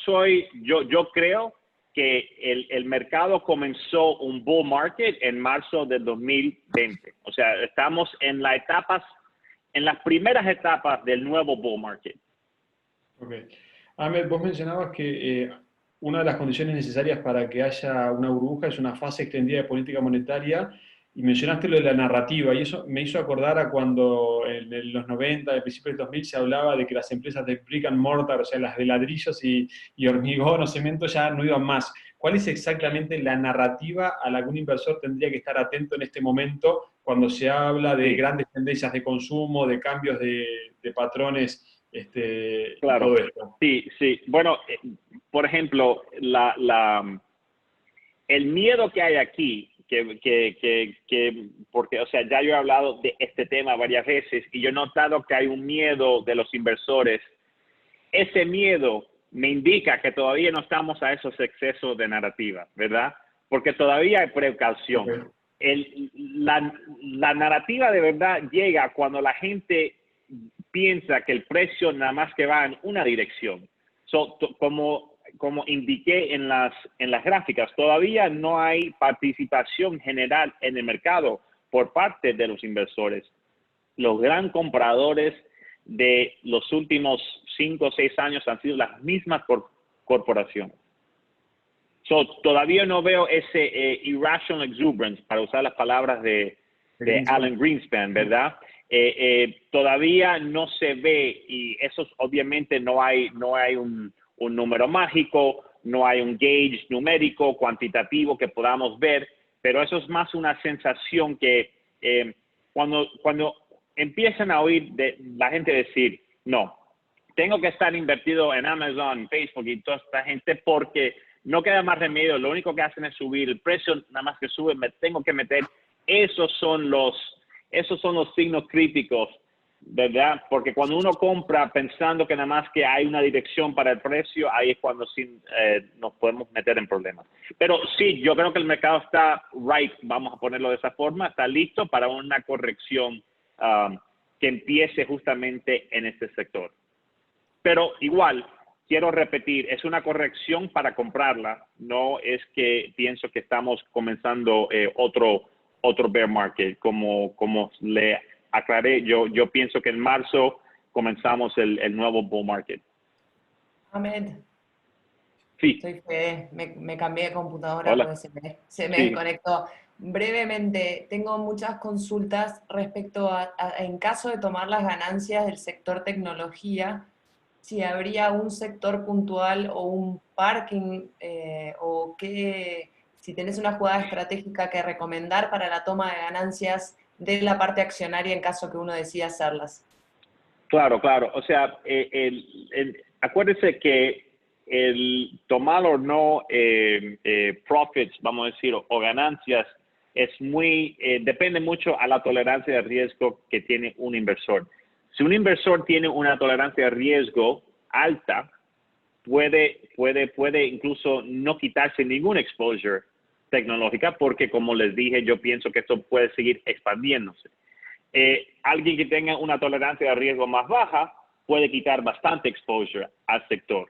creo que que el mercado comenzó un bull market en marzo del 2020. O sea, estamos en las primeras etapas del nuevo bull market. Ok. Ahmed, vos mencionabas que una de las condiciones necesarias para que haya una burbuja es una fase extendida de política monetaria, y mencionaste lo de la narrativa, y eso me hizo acordar a cuando en los 90, al principio del 2000, se hablaba de que las empresas de brick and mortar, o sea, las de ladrillos y hormigón o cemento, ya no iban más. ¿Cuál es exactamente la narrativa a la que un inversor tendría que estar atento en este momento cuando se habla de Sí, grandes tendencias de consumo, de cambios de patrones, y claro. todo esto? Sí, sí. Bueno, por ejemplo, el miedo que hay aquí, porque, o sea, ya yo he hablado de este tema varias veces y yo he notado que hay un miedo de los inversores. Ese miedo me indica que todavía no estamos a esos excesos de narrativa, ¿verdad? Porque todavía hay precaución. Ok. La narrativa de verdad llega cuando la gente piensa que el precio nada más que va en una dirección. Como indiqué en las gráficas, todavía no hay participación general en el mercado por parte de los inversores. Los gran compradores de los últimos 5 o 6 años han sido las mismas corporaciones. Todavía no veo ese irrational exuberance, para usar las palabras de Alan Greenspan, ¿verdad? Todavía no se ve, y eso obviamente no hay un número mágico, no hay un gauge numérico, cuantitativo que podamos ver, pero eso es más una sensación que cuando empiezan a oír de la gente decir, no, tengo que estar invertido en Amazon, Facebook y toda esta gente porque no queda más remedio, lo único que hacen es subir el precio, nada más que sube, me tengo que meter. Esos son los signos críticos, ¿verdad? Porque cuando uno compra pensando que nada más que hay una dirección para el precio, ahí es cuando sí, nos podemos meter en problemas. Pero sí, yo creo que el mercado está right, vamos a ponerlo de esa forma, está listo para una corrección que empiece justamente en este sector. Pero igual, quiero repetir, es una corrección para comprarla, no es que pienso que estamos comenzando otro bear market. Como le aclaré, yo pienso que en marzo comenzamos el nuevo bull market. Ahmed, Sí, soy Fede, me cambié de computadora hola. porque se me Sí, desconectó. Brevemente, tengo muchas consultas respecto en caso de tomar las ganancias del sector tecnología, si habría un sector puntual o un parking, o si tenés una jugada estratégica que recomendar para la toma de ganancias de la parte accionaria en caso que uno decida hacerlas. claro. O sea, acuérdese que el tomar o no profits, vamos a decir, o ganancias, depende mucho a la tolerancia de riesgo que tiene un inversor. Si un inversor tiene una tolerancia de riesgo alta, puede incluso no quitarse ningún exposure tecnológica, porque como les dije, yo pienso que esto puede seguir expandiéndose. Alguien que tenga una tolerancia de riesgo más baja puede quitar bastante exposure al sector.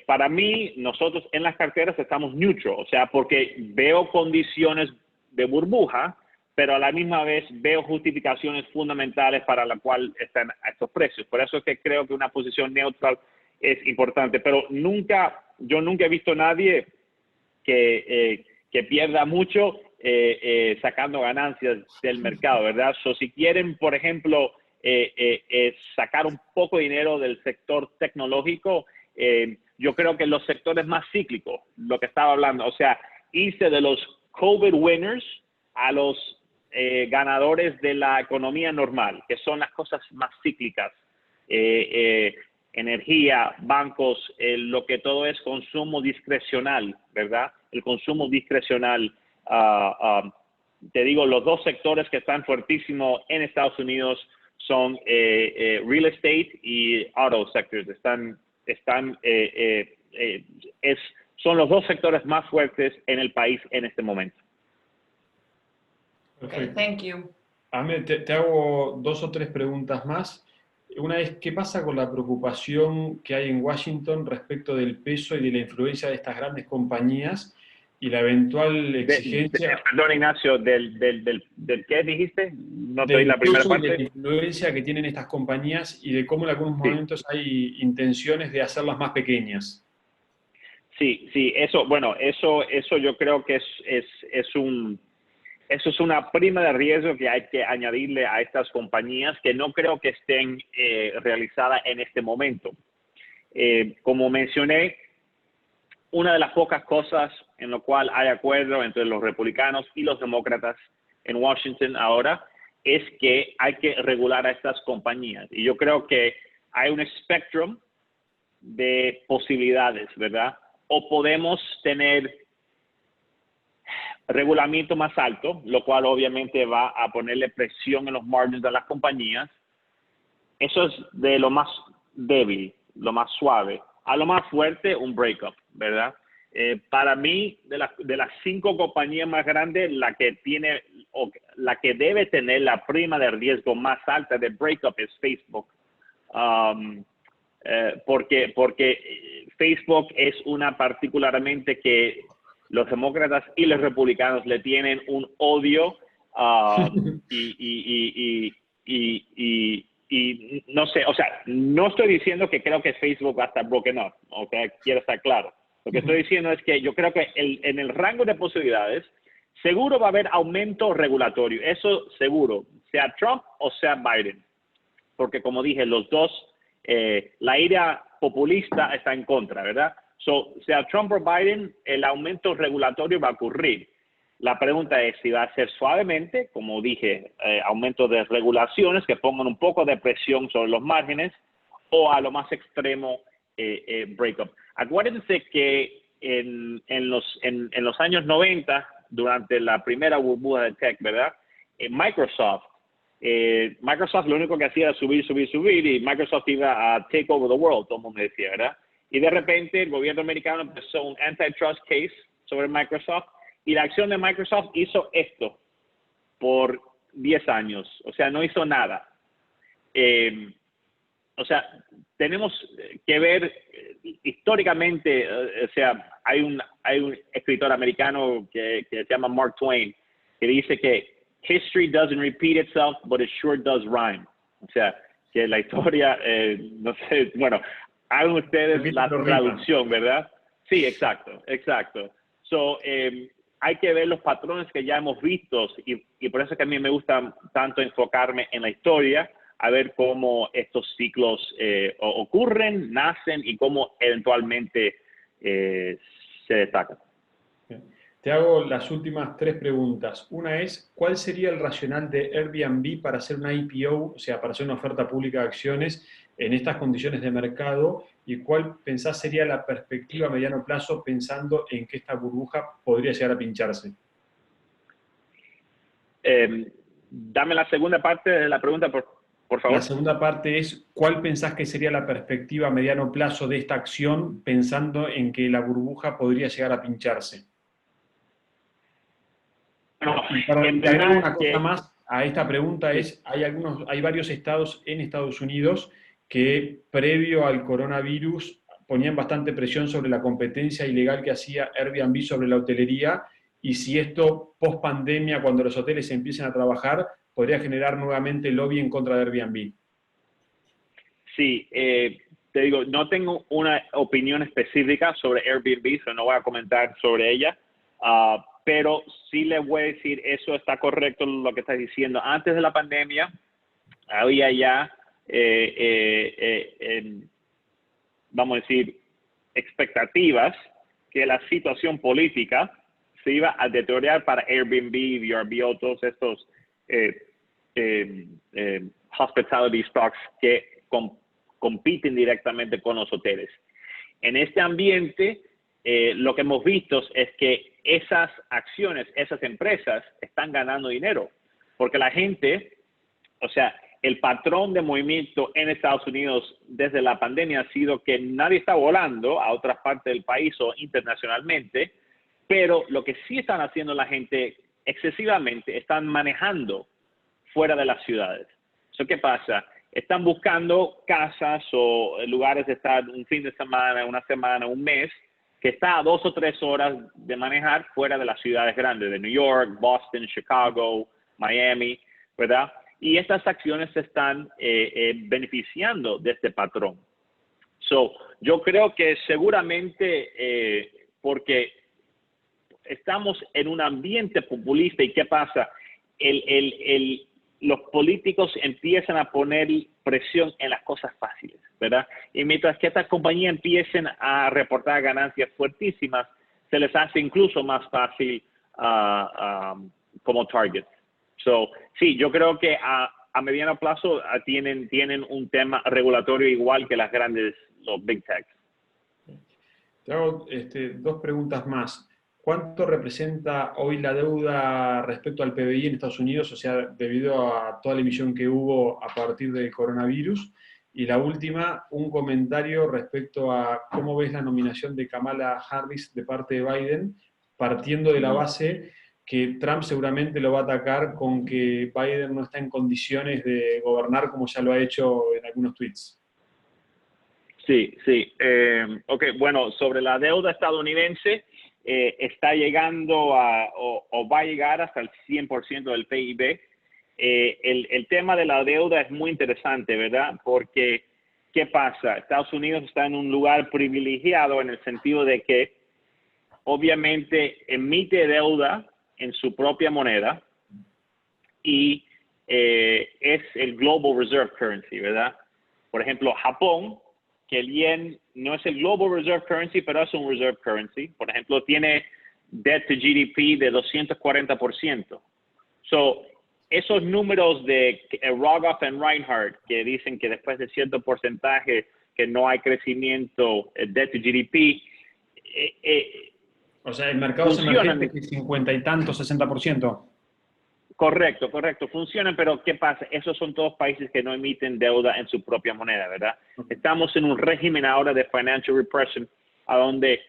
Para mí, nosotros en las carteras estamos neutral, o sea, porque veo condiciones de burbuja, pero a la misma vez veo justificaciones fundamentales para la cual están a estos precios. Por eso es que creo que una posición neutral es importante, pero yo nunca he visto a nadie que pierda mucho sacando ganancias del mercado, ¿verdad? Si quieren, por ejemplo, sacar un poco de dinero del sector tecnológico, yo creo que los sectores más cíclicos, lo que estaba hablando, o sea, irse de los COVID winners a los ganadores de la economía normal, que son las cosas más cíclicas, energía, bancos, lo que todo es consumo discrecional, ¿verdad? El consumo discrecional, te digo, los dos sectores que están fuertísimos en Estados Unidos son real estate y auto sectors. Son los dos sectores más fuertes en el país en este momento. Perfecto. Okay, thank you. Ahmed, te hago 2 o 3 preguntas más. Una es, ¿qué pasa con la preocupación que hay en Washington respecto del peso y de la influencia de estas grandes compañías y la eventual exigencia Perdón, Ignacio, ¿del qué dijiste? No te oí del la primera peso y de la parte. influencia que tienen estas compañías y de cómo en algunos Sí, momentos hay intenciones de hacerlas más pequeñas? sí, sí, eso, bueno, eso yo creo que eso es una prima de riesgo que hay que añadirle a estas compañías que no creo que estén realizadas en este momento. Como mencioné, una de las pocas cosas en lo cual hay acuerdo entre los republicanos y los demócratas en Washington ahora es que hay que regular a estas compañías. Y yo creo que hay un espectro de posibilidades, ¿verdad? O podemos tener regulamiento más alto, lo cual obviamente va a ponerle presión en los margins de las compañías. Eso es de lo más débil, lo más suave. A lo más fuerte, un breakup, ¿verdad? Para mí, de las 5 compañías más grandes, la que tiene o la que debe tener la prima de riesgo más alta de breakup es Facebook. Porque Facebook es una particularmente que los demócratas y los republicanos le tienen un odio y no sé, o sea, no estoy diciendo que creo que Facebook va a estar broken up, ok, quiero estar claro. Lo que estoy diciendo es que yo creo que en el rango de posibilidades, seguro va a haber aumento regulatorio, eso seguro, sea Trump o sea Biden, porque como dije, los dos, la ira populista está en contra, ¿verdad? So, sea Trump o Biden, el aumento regulatorio va a ocurrir. La pregunta es si va a ser suavemente, como dije, aumento de regulaciones que pongan un poco de presión sobre los márgenes, o a lo más extremo, breakup. Acuérdense que en los años 90, durante la primera burbuja de tech, ¿verdad? Microsoft lo único que hacía era subir, y Microsoft iba a take over the world, todo el mundo decía, ¿verdad? Y de repente el gobierno americano empezó un antitrust case sobre Microsoft y la acción de Microsoft hizo esto por 10 años, o sea, no hizo nada. O sea, tenemos que ver históricamente, o sea, hay un escritor americano que se llama Mark Twain, que dice que history doesn't repeat itself, but it sure does rhyme. O sea, que la historia, no sé, bueno, hagan ustedes Repite, la pero rima. traducción, ¿verdad? Sí, exacto, exacto. So, hay que ver los patrones que ya hemos visto y por eso es que a mí me gusta tanto enfocarme en la historia, a ver cómo estos ciclos ocurren, nacen y cómo eventualmente se destacan. Te hago las últimas 3 preguntas. Una es, ¿cuál sería el racional de Airbnb para hacer una IPO, o sea, para hacer una oferta pública de acciones en estas condiciones de mercado? ¿Y cuál pensás sería la perspectiva a mediano plazo pensando en que esta burbuja podría llegar a pincharse? Dame la segunda parte de la pregunta, por La favor. segunda parte es, ¿cuál pensás que sería la perspectiva a mediano plazo de esta acción pensando en que la burbuja podría llegar a pincharse? Bueno, Y en te agrego verdad una cosa que más a esta pregunta, sí. es, hay varios estados en Estados Unidos que previo al coronavirus ponían bastante presión sobre la competencia ilegal que hacía Airbnb sobre la hotelería, y si esto post pandemia, cuando los hoteles empiecen a trabajar, podría generar nuevamente lobby en contra de Airbnb. Sí, te digo, no tengo una opinión específica sobre Airbnb, so no voy a comentar sobre ella, pero sí le voy a decir, eso está correcto lo que estás diciendo. Antes de la pandemia, había ya, vamos a decir, expectativas que la situación política se iba a deteriorar para Airbnb, VRBO, todos estos eh, hospitality stocks que compiten directamente con los hoteles. En este ambiente, lo que hemos visto es que esas acciones, esas empresas están ganando dinero, porque la gente, o sea, el patrón de movimiento en Estados Unidos desde la pandemia ha sido que nadie está volando a otras partes del país o internacionalmente, pero lo que sí están haciendo la gente excesivamente, están manejando fuera de las ciudades. ¿Eso qué pasa? están buscando casas o lugares de estar un fin de semana, una semana, un mes, que está a 2 o 3 horas de manejar fuera de las ciudades grandes, de New York, Boston, Chicago, Miami, ¿verdad? Y estas acciones se están beneficiando de este patrón. So, yo creo que seguramente porque estamos en un ambiente populista y ¿qué pasa? Los políticos empiezan a poner presión en las cosas fáciles, ¿verdad? Y mientras que estas compañías empiecen a reportar ganancias fuertísimas, se les hace incluso más fácil como target. So, sí, yo creo que a mediano plazo tienen un tema regulatorio igual que las grandes, los big techs. Te hago 2 preguntas más. ¿Cuánto representa hoy la deuda respecto al PBI en Estados Unidos, o sea, debido a toda la emisión que hubo a partir del coronavirus? Y la última, un comentario respecto a cómo ves la nominación de Kamala Harris de parte de Biden, partiendo de la base que Trump seguramente lo va a atacar con que Biden no está en condiciones de gobernar como ya lo ha hecho en algunos tweets. Sí, sí. Ok, bueno, sobre la deuda estadounidense, está llegando o va a llegar hasta el 100% del PIB. El tema de la deuda es muy interesante, ¿verdad? Porque, ¿qué pasa? Estados Unidos está en un lugar privilegiado en el sentido de que, obviamente, emite deuda en su propia moneda y es el Global Reserve Currency, ¿verdad? Por ejemplo, Japón, que el yen no es el Global Reserve Currency, pero es un Reserve Currency. Por ejemplo, tiene debt to GDP de 240%. So, esos números de Rogoff and Reinhardt, que dicen que después de cierto porcentaje que no hay crecimiento, debt to GDP, o sea, el mercado emergente es 50 y tanto, 60%. Correcto, correcto. Funcionan, pero ¿qué pasa? Esos son todos países que no emiten deuda en su propia moneda, ¿verdad? Estamos en un régimen ahora de financial repression, a donde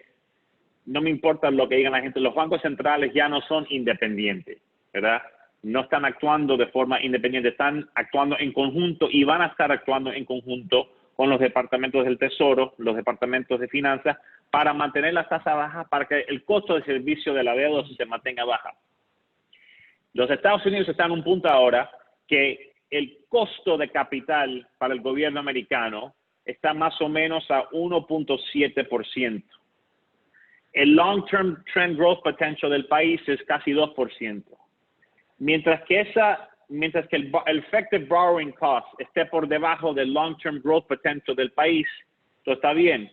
no me importa lo que digan la gente, los bancos centrales ya no son independientes, ¿verdad? No están actuando de forma independiente, están actuando en conjunto y van a estar actuando en conjunto con los departamentos del Tesoro, los departamentos de finanzas, para mantener la tasa baja, para que el costo de servicio de la deuda se mantenga baja. Los Estados Unidos están en un punto ahora que el costo de capital para el gobierno americano está más o menos a 1.7%. El long-term trend growth potential del país es casi 2%. Mientras que el effective borrowing cost esté por debajo del long-term growth potential del país, todo está bien,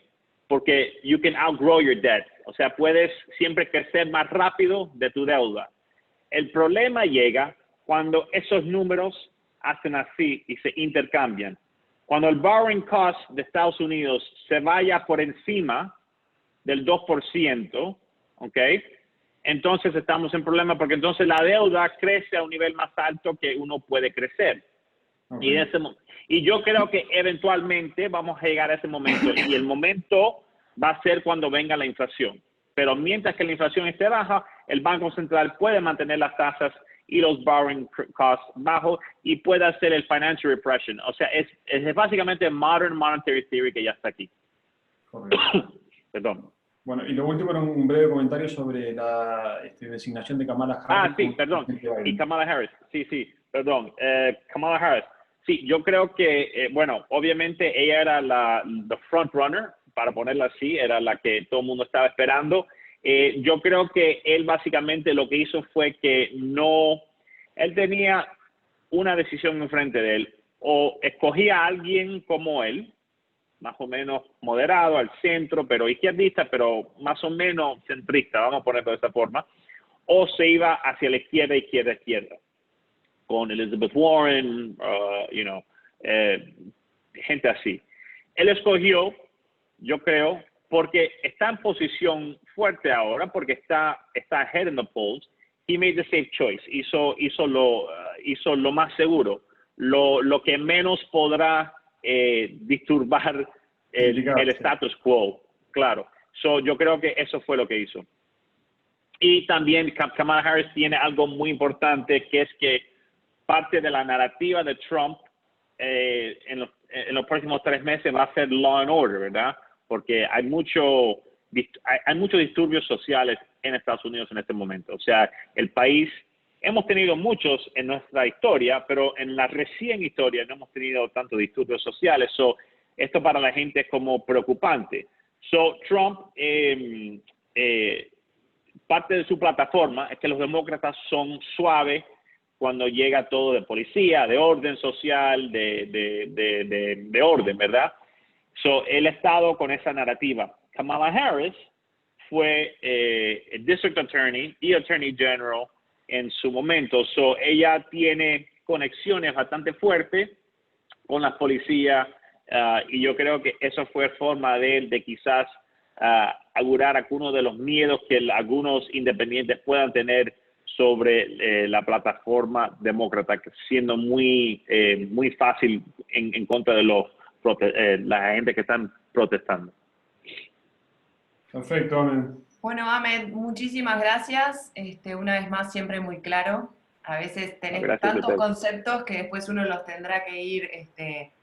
porque you can outgrow your debt. O sea, puedes siempre crecer más rápido de tu deuda. El problema llega cuando esos números hacen así y se intercambian. Cuando el borrowing cost de Estados Unidos se vaya por encima del 2%, ¿ok? Entonces estamos en problema porque entonces la deuda crece a un nivel más alto que uno puede crecer. Okay. Y yo creo que eventualmente vamos a llegar a ese momento y el momento va a ser cuando venga la inflación. Pero mientras que la inflación esté baja, el Banco Central puede mantener las tasas y los borrowing costs bajos y puede hacer el financial repression. O sea, es básicamente modern monetary theory que ya está aquí. Perdón. Bueno, y lo último era un breve comentario sobre la designación de Kamala Harris. Sí, perdón. Y Kamala Harris. Sí, perdón. Kamala Harris. Sí, yo creo que, bueno, obviamente ella era la front runner, para ponerla así, era la que todo el mundo estaba esperando. Yo creo que él básicamente lo que hizo fue que él tenía una decisión enfrente de él. O escogía a alguien como él, más o menos moderado, al centro, pero izquierdista, pero más o menos centrista, vamos a ponerlo de esta forma, o se iba hacia la izquierda, con Elizabeth Warren, gente así. Él escogió, yo creo, porque está en posición fuerte ahora, porque está ahead in the polls, he made the safe choice, hizo lo más seguro, lo que menos podrá disturbar el status quo, claro. Yo creo que eso fue lo que hizo. Y también Kamala Harris tiene algo muy importante, que es que parte de la narrativa de Trump en los próximos 3 meses va a ser law and order, ¿verdad? Porque hay muchos disturbios sociales en Estados Unidos en este momento. O sea, el país, hemos tenido muchos en nuestra historia, pero en la recién historia no hemos tenido tantos disturbios sociales. So, esto para la gente es como preocupante. So, Trump, parte de su plataforma es que los demócratas son suaves cuando llega todo de policía, de orden social, de orden, ¿verdad? So, él ha estado con esa narrativa. Kamala Harris fue District Attorney y Attorney General en su momento. So, ella tiene conexiones bastante fuertes con la policía y yo creo que eso fue forma de él de quizás augurar algunos de los miedos que algunos independientes puedan tener sobre la plataforma demócrata, siendo muy fácil en contra de la gente que están protestando. Perfecto, Ahmed. Bueno, Ahmed, muchísimas gracias. Una vez más, siempre muy claro. A veces tenés tantos conceptos que después uno los tendrá que ir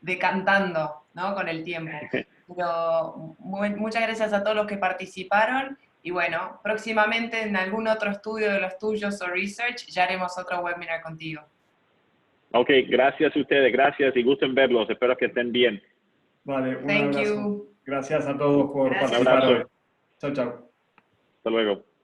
decantando, ¿no? Con el tiempo. Pero muchas gracias a todos los que participaron. Y bueno, próximamente en algún otro estudio de los tuyos o research, ya haremos otro webinar contigo. Ok, gracias a ustedes, gracias y gusto en verlos. Espero que estén bien. Vale, un Thank abrazo. you. Gracias a todos por Gracias. participar Un hoy. abrazo. Chao, chao. Hasta luego.